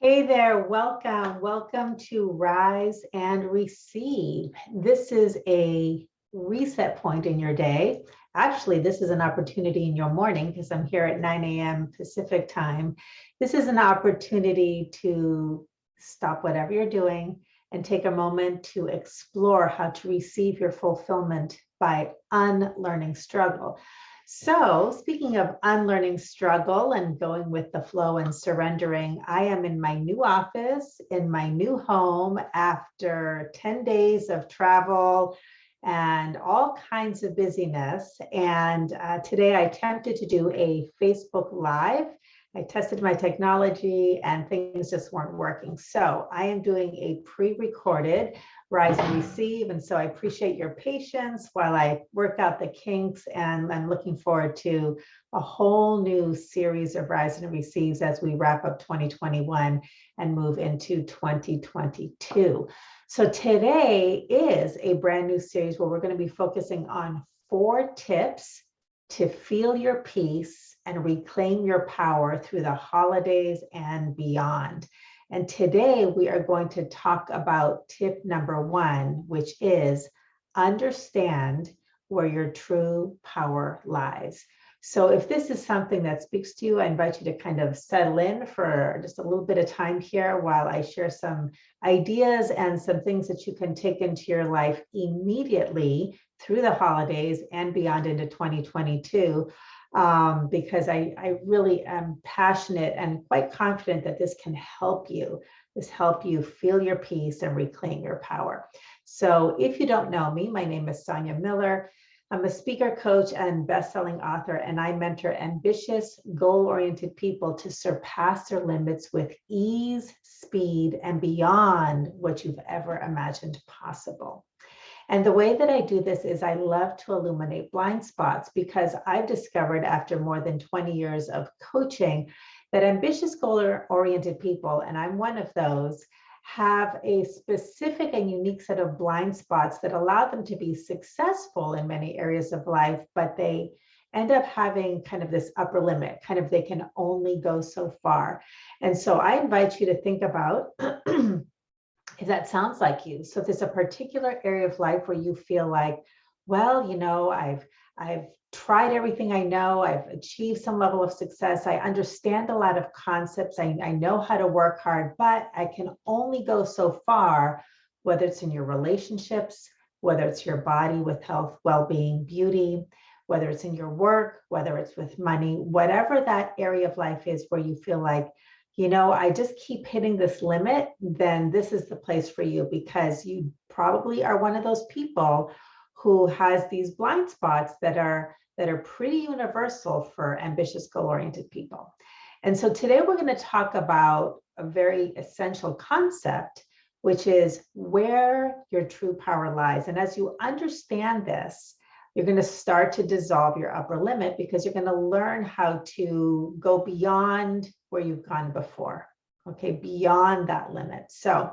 Hey there, welcome. Welcome to Rise and Receive. This is a reset point in your day. Actually, this is an opportunity in your morning because I'm here at 9 a.m. Pacific time. This is an opportunity to stop whatever you're doing and take a moment to explore how to receive your fulfillment by unlearning struggle. So, speaking of unlearning struggle and going with the flow and surrendering, I am in my new office, in my new home after 10 days of travel and all kinds of busyness. And today I attempted to do a Facebook Live. I tested my technology and things just weren't working. So I am doing a pre-recorded Rise and Receive. And so I appreciate your patience while I work out the kinks, and I'm looking forward to a whole new series of Rise and Receives as we wrap up 2021 and move into 2022. So today is a brand new series where we're going to be focusing on 4 tips to feel your peace and reclaim your power through the holidays and beyond. And today we are going to talk about tip number 1, which is understand where your true power lies. So if this is something that speaks to you, I invite you to kind of settle in for just a little bit of time here while I share some ideas and some things that you can take into your life immediately through the holidays and beyond into 2022. Because I really am passionate and quite confident that this can help you. This help you feel your peace and reclaim your power. So if you don't know me, my name is Sonia Miller. I'm a speaker, coach, and best-selling author, and I mentor ambitious, goal-oriented people to surpass their limits with ease, speed, and beyond what you've ever imagined possible. And the way that I do this is I love to illuminate blind spots, because I've discovered after more than 20 years of coaching that ambitious goal-oriented people, and I'm one of those, have a specific and unique set of blind spots that allow them to be successful in many areas of life, but they end up having kind of this upper limit, kind of they can only go so far. And so I invite you to think about if that sounds like you. So if there's a particular area of life where you feel like, well, I've tried everything I know, I've achieved some level of success, I understand a lot of concepts, I know how to work hard, but I can only go so far, whether it's in your relationships, whether it's your body with health, well-being, beauty, whether it's in your work, whether it's with money, whatever that area of life is where you feel like, I just keep hitting this limit, then this is the place for you, because you probably are one of those people who has these blind spots that are pretty universal for ambitious, goal-oriented people. And so today we're going to talk about a very essential concept, which is where your true power lies. And as you understand this, you're going to start to dissolve your upper limit, because you're going to learn how to go beyond where you've gone before, okay, beyond that limit. So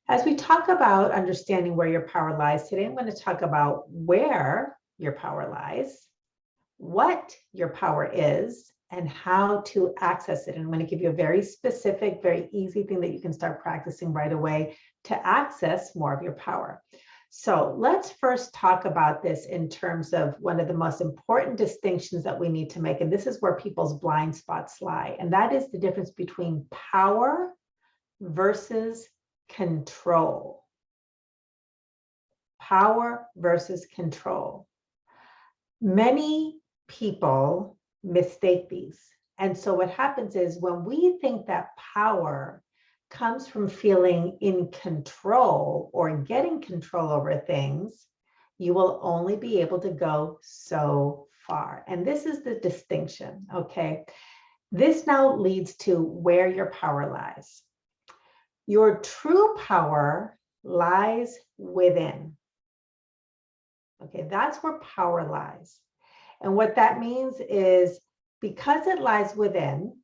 as we talk about understanding where your power lies, today I'm going to talk about where your power lies, what your power is, and how to access it. And I'm going to give you a very specific, very easy thing that you can start practicing right away to access more of your power. So let's first talk about this in terms of one of the most important distinctions that we need to make. And this is where people's blind spots lie. And that is the difference between power versus control. Power versus control. Many people mistake these. And so what happens is when we think that power comes from feeling in control or getting control over things, you will only be able to go so far. And this is the distinction, okay? This now leads to where your power lies. Your true power lies within. Okay, that's where power lies. And what that means is because it lies within,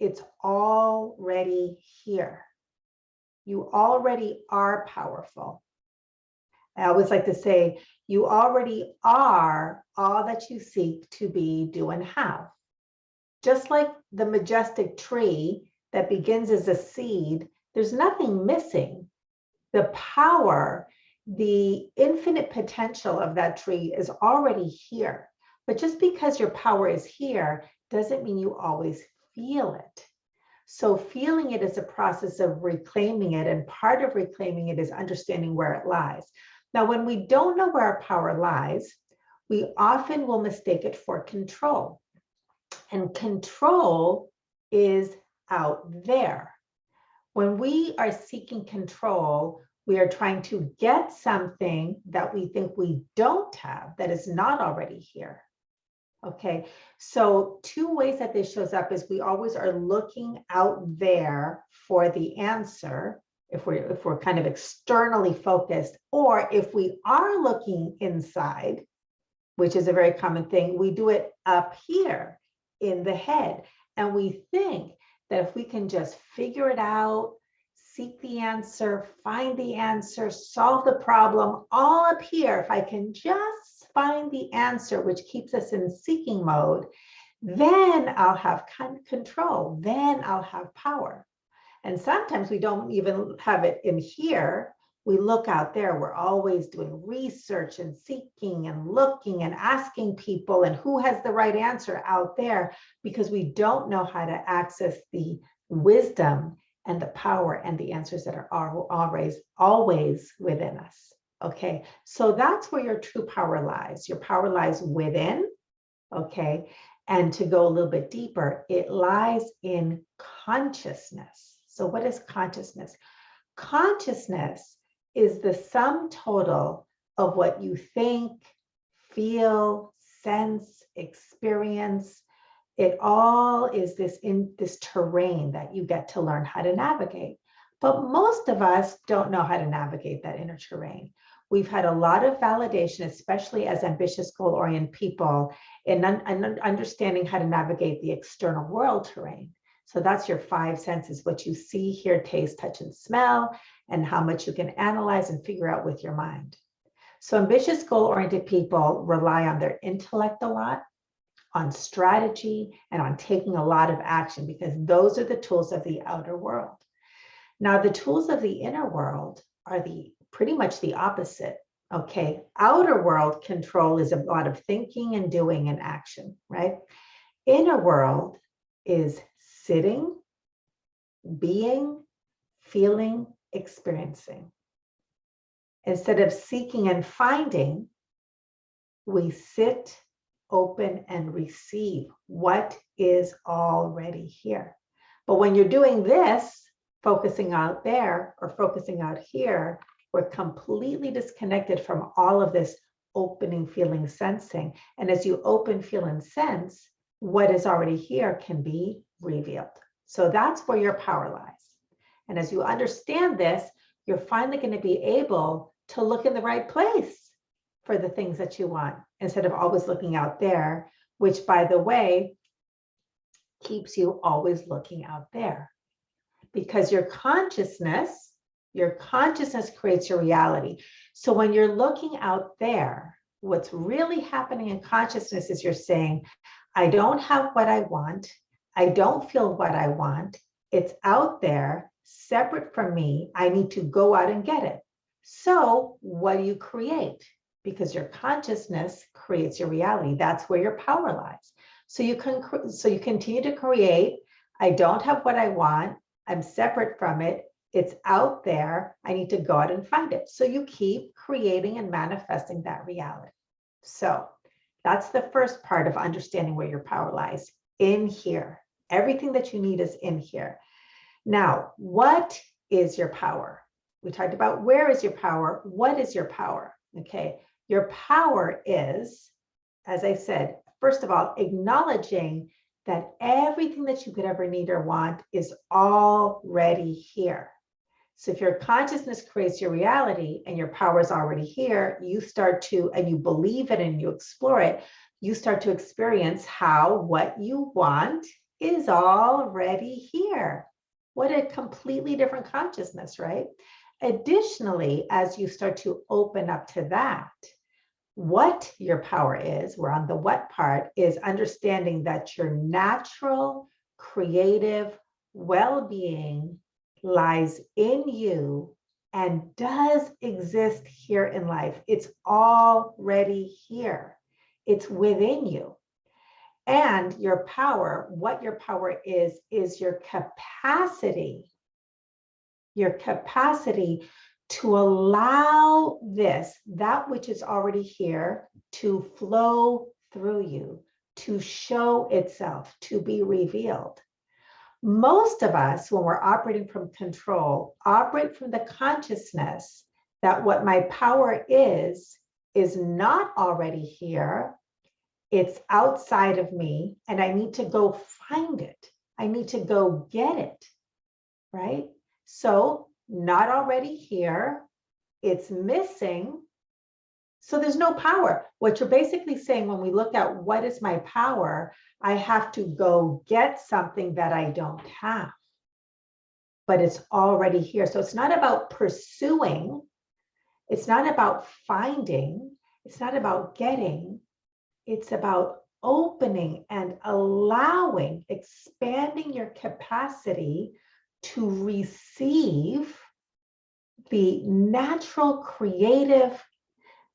it's already here. You already are powerful. I always like to say, you already are all that you seek to be, do, and have. Just like the majestic tree that begins as a seed, there's nothing missing. The power, the infinite potential of that tree is already here. But just because your power is here doesn't mean you always feel it. So feeling it is a process of reclaiming it, and part of reclaiming it is understanding where it lies. Now, when we don't know where our power lies, we often will mistake it for control. And control is out there. When we are seeking control, we are trying to get something that we think we don't have, that is not already here. Okay, so two ways that this shows up is we always are looking out there for the answer, if we're kind of externally focused, or if we are looking inside, which is a very common thing, we do it up here in the head. And we think that if we can just figure it out, seek the answer, find the answer, solve the problem all up here, if I can just find the answer, which keeps us in seeking mode, then I'll have control, then I'll have power. And sometimes we don't even have it in here. We look out there, we're always doing research and seeking and looking and asking people and who has the right answer out there, because we don't know how to access the wisdom and the power and the answers that are always within us. Okay, so that's where your true power lies. Your power lies within, okay? And to go a little bit deeper, it lies in consciousness. So what is consciousness? Consciousness is the sum total of what you think, feel, sense, experience. It all is this terrain that you get to learn how to navigate. But most of us don't know how to navigate that inner terrain. We've had a lot of validation, especially as ambitious, goal-oriented people, in understanding how to navigate the external world terrain. So that's your five senses, what you see, hear, taste, touch, and smell, and how much you can analyze and figure out with your mind. So ambitious, goal-oriented people rely on their intellect a lot, on strategy, and on taking a lot of action, because those are the tools of the outer world. Now, the tools of the inner world are pretty much the opposite. Okay, outer world control is a lot of thinking and doing and action, right? Inner world is sitting, being, feeling, experiencing. Instead of seeking and finding, we sit, open, and receive what is already here. But when you're doing this, focusing out there or focusing out here, we're completely disconnected from all of this opening, feeling, sensing. And as you open, feel, and sense, what is already here can be revealed. So that's where your power lies. And as you understand this, you're finally going to be able to look in the right place for the things that you want, instead of always looking out there, which, by the way, keeps you always looking out there. Because your consciousness creates your reality. So when you're looking out there, what's really happening in consciousness is you're saying, I don't have what I want. I don't feel what I want. It's out there, separate from me. I need to go out and get it. So what do you create? Because your consciousness creates your reality. That's where your power lies. So you continue to create. I don't have what I want. I'm separate from it. It's out there. I need to go out and find it. So you keep creating and manifesting that reality. So that's the first part of understanding where your power lies, in here. Everything that you need is in here. Now, what is your power? We talked about where is your power? What is your power? Okay, your power is, as I said, first of all, acknowledging that everything that you could ever need or want is already here. So if your consciousness creates your reality and your power is already here, you start to, and you believe it and you explore it, you start to experience how what you want is already here. What a completely different consciousness, right? Additionally, as you start to open up to that, what your power is, we're on the what part, is understanding that your natural, creative, well-being lies in you and does exist here in life. It's already here. It's within you. And your power, what your power is your capacity to allow that which is already here, to flow through you, to show itself, to be revealed. Most of us, when we're operating from control, operate from the consciousness that what my power is not already here. It's outside of me, and I need to go find it. I need to go get it, right? So not already here, it's missing. So there's no power. What you're basically saying when we look at what is my power, I have to go get something that I don't have, but it's already here. So it's not about pursuing. It's not about finding. It's not about getting. It's about opening and allowing, expanding your capacity to receive the natural, creative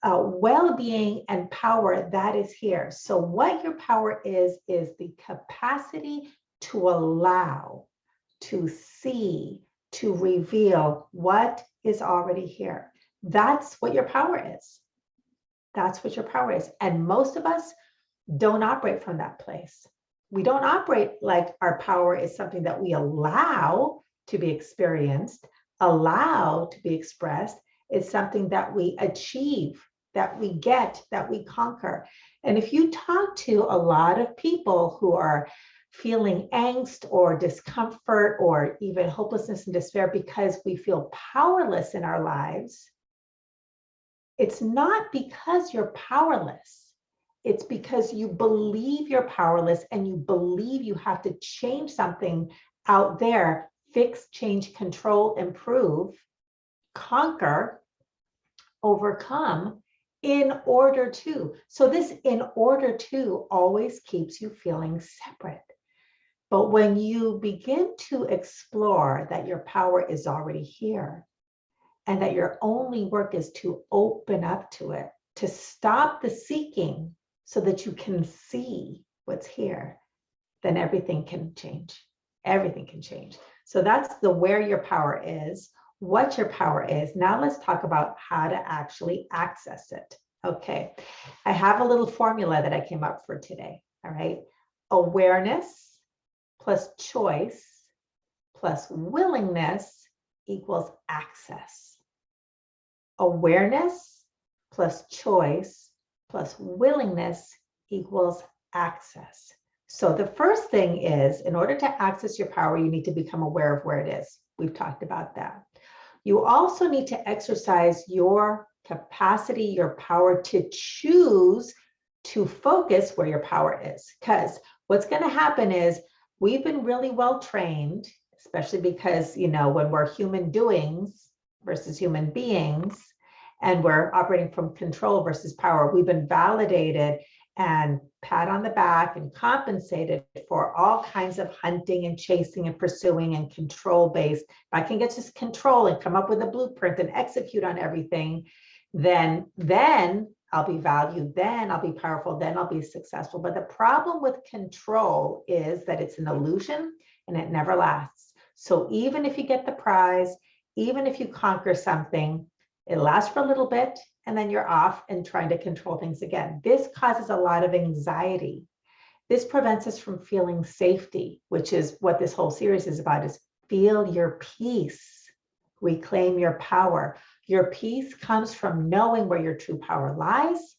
well-being and power that is here. So what your power is the capacity to allow, to see, to reveal what is already here. That's what your power is. That's what your power is. And most of us don't operate from that place. We don't operate like our power is something that we allow to be experienced, allow to be expressed. It's something that we achieve, that we get, that we conquer. And if you talk to a lot of people who are feeling angst or discomfort or even hopelessness and despair because we feel powerless in our lives, it's not because you're powerless. It's because you believe you're powerless and you believe you have to change something out there, fix, change, control, improve, conquer, overcome in order to. So this in order to always keeps you feeling separate. But when you begin to explore that your power is already here and that your only work is to open up to it, to stop the seeking so that you can see what's here, then everything can change. Everything can change. So that's the where your power is, what your power is. Now let's talk about how to actually access it. Okay, I have a little formula that I came up for today. All right, awareness plus choice plus willingness equals access. Awareness plus choice plus willingness equals access. So the first thing is, in order to access your power, you need to become aware of where it is. We've talked about that. You also need to exercise your capacity, your power to choose to focus where your power is. Because what's going to happen is we've been really well trained, especially because, you know, when we're human doings versus human beings, and we're operating from control versus power, we've been validated and pat on the back and compensated for all kinds of hunting and chasing and pursuing and control-based. If I can get just control and come up with a blueprint and execute on everything, then I'll be valued, then I'll be powerful, then I'll be successful. But the problem with control is that it's an illusion and it never lasts. So even if you get the prize, even if you conquer something, it lasts for a little bit and then you're off and trying to control things again. This causes a lot of anxiety. This prevents us from feeling safety, which is what this whole series is about, is feel your peace, reclaim your power. Your peace comes from knowing where your true power lies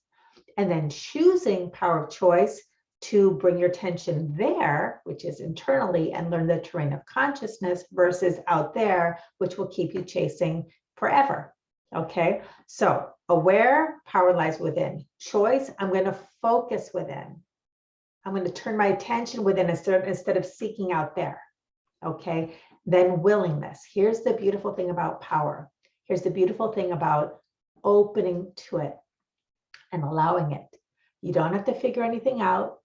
and then choosing power of choice to bring your attention there, which is internally, and learn the terrain of consciousness versus out there, which will keep you chasing forever. Okay, so aware, power lies within. Choice, I'm going to focus within. I'm going to turn my attention within instead of seeking out there. Okay, then willingness. Here's the beautiful thing about power. Here's the beautiful thing about opening to it and allowing it. You don't have to figure anything out.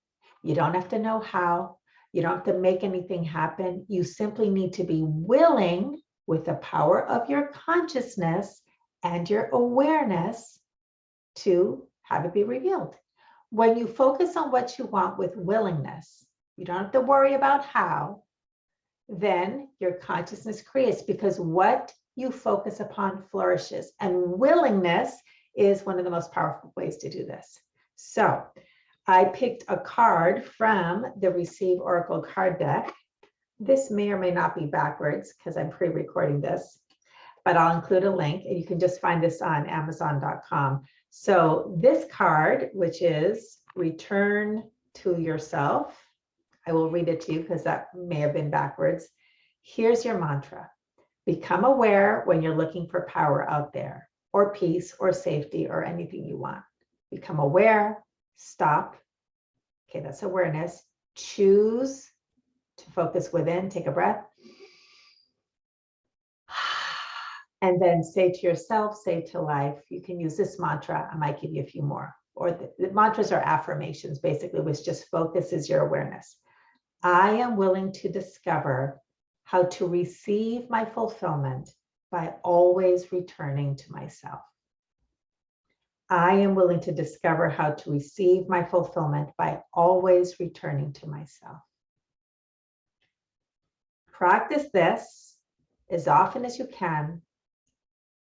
You don't have to know how. You don't have to make anything happen. You simply need to be willing, with the power of your consciousness and your awareness, to have it be revealed. When you focus on what you want with willingness, you don't have to worry about how, then your consciousness creates, because what you focus upon flourishes. And willingness is one of the most powerful ways to do this. So I picked a card from the Receive Oracle card deck. This may or may not be backwards because I'm pre-recording this, but I'll include a link and you can just find this on Amazon.com. So this card, which is Return to Yourself, I will read it to you because that may have been backwards. Here's your mantra. Become aware when you're looking for power out there, or peace, or safety, or anything you want. Become aware, stop. Okay, that's awareness. Choose to focus within, take a breath. And then say to yourself, say to life, you can use this mantra. I might give you a few more. Or the mantras are affirmations, basically, which just focuses your awareness. I am willing to discover how to receive my fulfillment by always returning to myself. I am willing to discover how to receive my fulfillment by always returning to myself. Practice this as often as you can,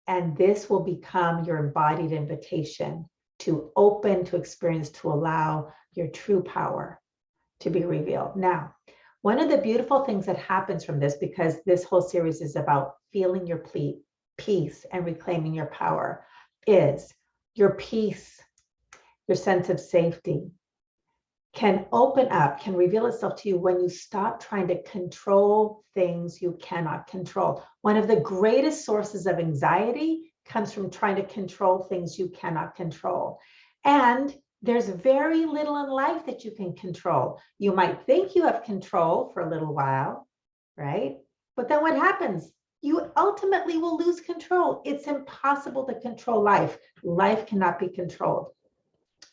and this will become your embodied invitation to open, to experience, to allow your true power to be revealed. Now, one of the beautiful things that happens from this, because this whole series is about feeling your peace and reclaiming your power, is your peace, your sense of safety, can open up, can reveal itself to you when you stop trying to control things you cannot control. One of the greatest sources of anxiety comes from trying to control things you cannot control. And there's very little in life that you can control. You might think you have control for a little while, right? But then what happens? You ultimately will lose control. It's impossible to control life. Life cannot be controlled.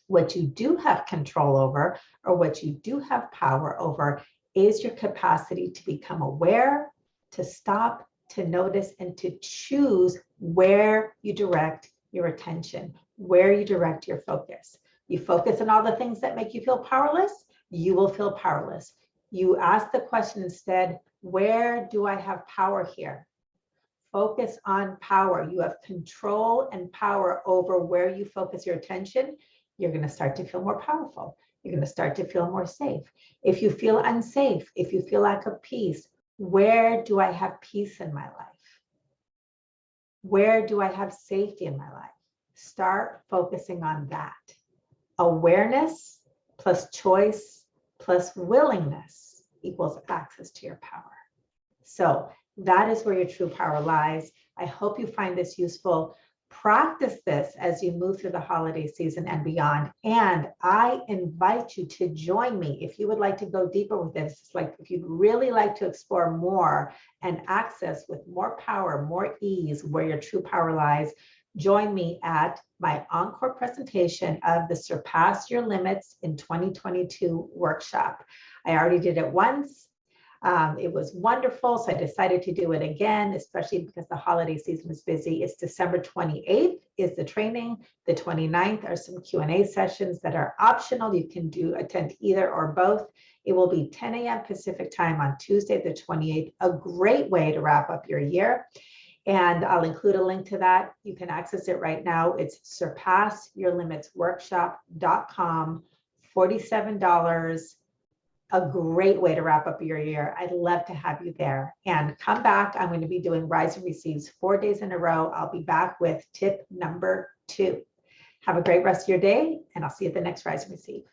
What you do have control over, or what you do have power over, is your capacity to become aware, to stop, to notice, and to choose where you direct your attention, where you direct your focus. You focus on all the things that make you feel powerless, you will feel powerless. You ask the question instead, where do I have power here? Focus on power. You have control and power over where you focus your attention. You're going to start to feel more powerful. You're going to start to feel more safe. If you feel unsafe, if you feel lack of peace, where do I have peace in my life? Where do I have safety in my life? Start focusing on that. Awareness plus choice plus willingness equals access to your power. So that is where your true power lies. I hope you find this useful. Practice this as you move through the holiday season and beyond. And I invite you to join me if you would like to go deeper with this. It's like if you'd really like to explore more and access with more power, more ease where your true power lies, join me at my Encore presentation of the Surpass Your Limits in 2022 workshop. I already did it once. It was wonderful, so I decided to do it again, especially because the holiday season is busy. It's December 28th is the training. The 29th are some Q&A sessions that are optional. You can attend either or both. It will be 10 a.m. Pacific time on Tuesday, the 28th, a great way to wrap up your year. And I'll include a link to that. You can access it right now. It's surpassyourlimitsworkshop.com, $47. A great way to wrap up your year. I'd love to have you there. And come back. I'm going to be doing Rise and Receives 4 days in a row. I'll be back with tip number 2. Have a great rest of your day, and I'll see you at the next Rise and Receive.